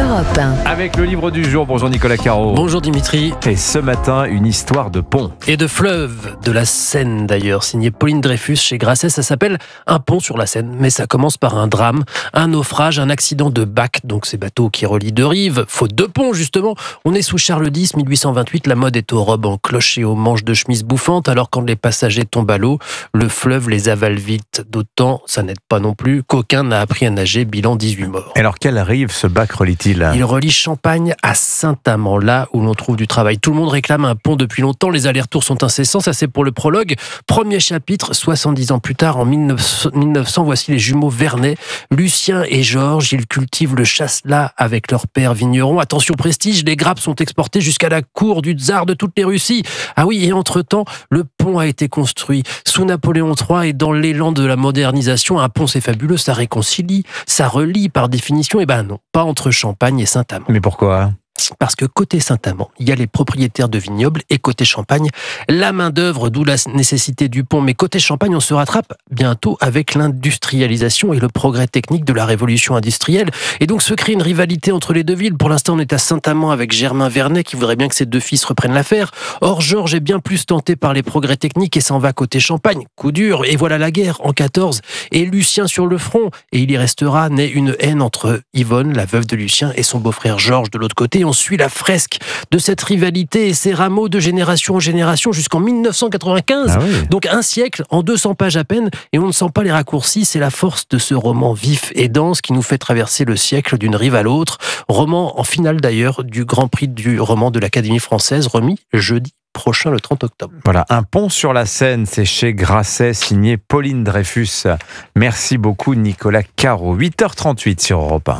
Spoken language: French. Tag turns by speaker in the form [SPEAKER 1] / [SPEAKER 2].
[SPEAKER 1] Europe 1.
[SPEAKER 2] Avec le livre du jour, bonjour Nicolas Caro.
[SPEAKER 3] Bonjour Dimitri.
[SPEAKER 2] Et ce matin, une histoire de pont.
[SPEAKER 3] Et de fleuve, de la Seine d'ailleurs, signé Pauline Dreyfus chez Grasset. Ça s'appelle Un pont sur la Seine, mais ça commence par un drame, un naufrage, un accident de bac, donc ces bateaux qui relient deux rives, faute de pont justement. On est sous Charles X, 1828, la mode est aux robes en cloche et aux manches de chemise bouffantes, alors quand les passagers tombent à l'eau, le fleuve les avale vite. D'autant, ça n'aide pas non plus, qu'aucun n'a appris à nager, bilan 18 morts.
[SPEAKER 2] Alors quelle rive ce bac relie-t-il ?
[SPEAKER 3] Il relie Champagne à Saint-Amand, là où l'on trouve du travail. Tout le monde réclame un pont depuis longtemps, les allers-retours sont incessants, ça c'est pour le prologue. Premier chapitre, 70 ans plus tard, en 1900, voici les jumeaux Vernet, Lucien et Georges, ils cultivent le chasselas avec leur père vigneron. Attention prestige, les grappes sont exportées jusqu'à la cour du tsar de toutes les Russies. Ah oui, et entre-temps, le pont a été construit sous Napoléon III et dans l'élan de la modernisation, un pont c'est fabuleux, ça réconcilie, ça relie par définition, et ben non, pas entre Champagne et Saint-Amand.
[SPEAKER 2] Mais pourquoi ?
[SPEAKER 3] Parce que côté Saint-Amand, il y a les propriétaires de vignobles et côté Champagne, la main-d'œuvre, d'où la nécessité du pont. Mais côté Champagne, on se rattrape bientôt avec l'industrialisation et le progrès technique de la révolution industrielle. Et donc se crée une rivalité entre les deux villes. Pour l'instant, on est à Saint-Amand avec Germain Vernet qui voudrait bien que ses deux fils reprennent l'affaire. Or, Georges est bien plus tenté par les progrès techniques et s'en va côté Champagne. Coup dur, et voilà la guerre en 14. Et Lucien sur le front. Et il y restera, naît une haine entre Yvonne, la veuve de Lucien, et son beau-frère Georges de l'autre côté. On suit la fresque de cette rivalité et ses rameaux de génération en génération jusqu'en 1995.
[SPEAKER 2] Ah oui.
[SPEAKER 3] Donc un siècle en 200 pages à peine et on ne sent pas les raccourcis. C'est la force de ce roman vif et dense qui nous fait traverser le siècle d'une rive à l'autre. Roman en finale d'ailleurs du Grand Prix du roman de l'Académie française remis jeudi prochain le 30 octobre.
[SPEAKER 2] Voilà, Un pont sur la Seine, c'est chez Grasset, signé Pauline Dreyfus. Merci beaucoup Nicolas Caro. 8h38 sur Europe 1.